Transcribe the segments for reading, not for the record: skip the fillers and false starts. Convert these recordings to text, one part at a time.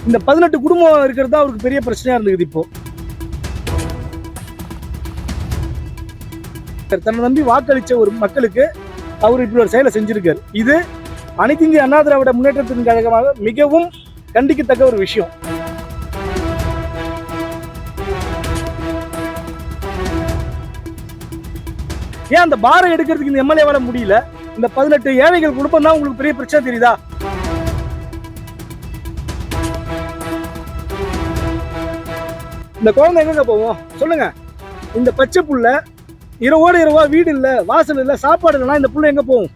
இந்த 18 குடும்பம் இருக்கிறது தான் அவருக்கு பெரிய பிரச்சனையா இருந்தது. இப்போ தன்னை நம்பி வாக்களிச்ச ஒரு மக்களுக்கு அவர் இப்படி ஒரு செயலை செஞ்சிருக்காரு. இது அனைத்து இந்திய அண்ணா திராவிட முன்னேற்றத்தின் கழகமாக மிகவும் கண்டிக்கத்தக்க ஒரு விஷயம். ஏன் அந்த பாரம் எடுக்கிறதுக்கு இந்த எம்எல்ஏவால முடியல? இந்த 18 ஏழைகள் குடும்பம் தான் உங்களுக்கு பெரிய பிரச்சனை தெரியுதா? இந்த குழந்தை எங்க போவோம் சொல்லுங்க? இந்த பச்சை புள்ள இரவோட இரவா வீடு இல்ல, வாசல் இல்ல, சாப்பாடு இல்லைன்னா இந்த புள்ள எங்க போகும்?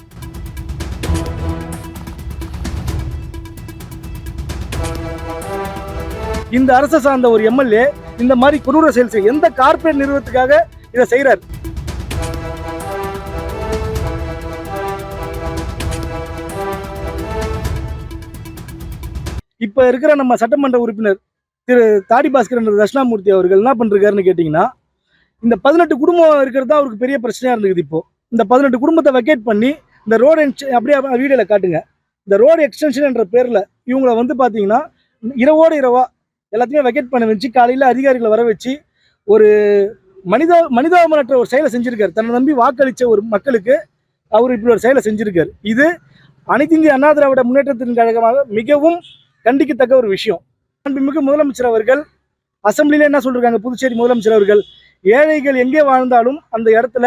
இந்த அரசு சார்ந்த ஒரு எம்எல்ஏ இந்த மாதிரி கொடூர செயல் செய்ய எந்த கார்பரேட் நிறுவனத்துக்காக இதை செய்யறாரு? இப்ப இருக்கிற நம்ம சட்டமன்ற உறுப்பினர் திரு தாடி பாஸ்கரன் தட்சிணாமூர்த்தி அவர்கள் என்ன பண்றாருன்னு கேட்டீங்கன்னா, இந்த 18 குடும்பம் இருக்கிறது தான் அவருக்கு பெரிய பிரச்சனையா இருந்தது. இப்போ இந்த 18 குடும்பத்தை வெக்கேட் பண்ணி இந்த ரோடு அப்படியே வீடியோல காட்டுங்க. இந்த ரோடு எக்ஸ்டென்ஷன் என்ற பேர்ல இவங்களை வந்து பாத்தீங்கன்னா இரவோட இரவா எல்லாத்தையுமே வெக்கேட் பண்ண வச்சு காலையில அதிகாரிகளை வர வச்சு ஒரு மனிதாபமற்ற ஒரு செயலை செஞ்சிருக்காரு. தன்னை நம்பி வாக்களிச்ச ஒரு மக்களுக்கு அவர் இப்படி ஒரு செயலை செஞ்சிருக்காரு. இது அனைத்து இந்திய அண்ணா திராவிட முன்னேற்றத்தின் கழகமாக மிகவும் கண்டிக்கத்தக்க ஒரு விஷயம். மாண்புமிகு முதலமைச்சர் அவர்கள் அசம்பிளில என்ன சொல்றாங்க? புதுச்சேரி முதலமைச்சர் அவர்கள் ஏழைகள் எங்கே வாழ்ந்தாலும் அந்த இடத்துல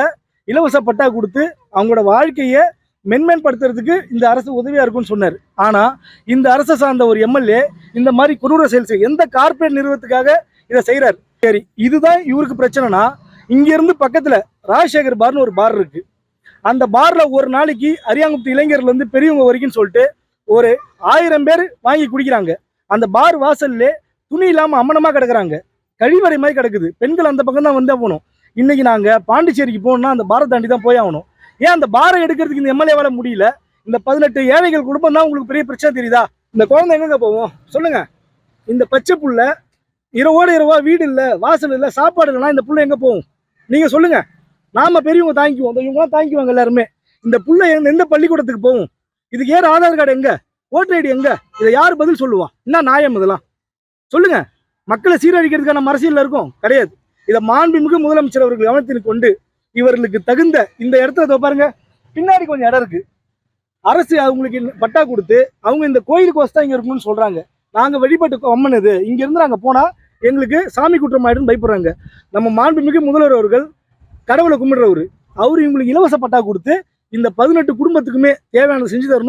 இலவச பட்டா கொடுத்து அவங்களோட வாழ்க்கையை மென்மேன்படுத்துறதுக்கு இந்த அரசு உதவியா இருக்கும்னு சொன்னார். ஆனா இந்த அரசை சார்ந்த ஒரு எம்எல்ஏ இந்த மாதிரி கொடூர செயல் செய்ய எந்த கார்பரேட் நிறுவனத்துக்காக இதை செய்யறாரு? சரி, இதுதான் இவருக்கு பிரச்சனைனா, இங்க இருந்து பக்கத்துல ராஜசேகர் பார்னு ஒரு பார் இருக்கு. அந்த பார்ல ஒரு நாளைக்கு அரியாங்குப்பத்து இளைஞர்ல இருந்து பெரியவங்க வரைக்கும் சொல்லிட்டு ஒரு 1000 பேர் வாங்கி குடிக்கிறாங்க. அந்த பார் வாசல்ல துணி இல்லாம அம்மனமா கிடக்குறாங்க, கழிவறை மாதிரி கிடக்குது. பெண்கள் அந்த பக்கம் தான் வந்தா போகணும். இன்னைக்கு நாங்க பாண்டிச்சேரிக்கு போகணும்னா அந்த பாரை தாண்டி தான் போய் ஆகணும். ஏன் அந்த பாரை எடுக்கிறதுக்கு இந்த எம்எல்ஏவால முடியல? இந்த 18 ஏழைகள் குடும்பம் தான் உங்களுக்கு பெரிய பிரச்சனை தெரியுதா? இந்த குழந்தை எங்க போவோம் சொல்லுங்க? இந்த பச்சை புள்ள இரவோட இரவா வீடு இல்ல, வாசல் இல்ல, சாப்பாடு இல்லைன்னா இந்த புள்ள எங்க போகும்? நீங்க சொல்லுங்க. நாம பெரியவங்க தாங்கிக்குவோம், இவங்களாம் தாங்கிக்குவாங்க எல்லாருமே. இந்த புள்ள எந்த பள்ளிக்கூடத்துக்கு போகும்? இதுக்கு ஏற ஆதார் கார்டு எங்க? ஓட்டர் ஐடி எங்க? இதை யாரு பதில் சொல்லுவா? என்ன நியாயம் இதெல்லாம்? சொல்லுங்க. மக்களை சீரழிக்கிறதுக்கான அரசியல் இருக்கும் கிடையாது. இதை மாண்புமிகு முதலமைச்சர் அவர்கள் கவனத்தில் கொண்டு இவர்களுக்கு தகுந்த இந்த இடத்துல பாருங்க, பின்னாடி கொஞ்சம் இடம் இருக்கு. அரசு அவங்களுக்கு பட்டா கொடுத்து அவங்க இந்த கோயிலுக்கு வசதா இங்க இருக்கணும்னு சொல்றாங்க. நாங்க வழிபட்டு அம்மனது இங்க இருந்து நாங்க போனா எங்களுக்கு சாமி குற்றம் ஆயிடுன்னு பயப்படுறாங்க. நம்ம மாண்புமிகு முதல்வர் அவர்கள் கடவுளை கும்பிடுறவரு, அவரு இவங்களுக்கு இலவச பட்டா கொடுத்து இந்த 18 குடும்பத்துக்குமே தேவையானது செஞ்சு தரணும்.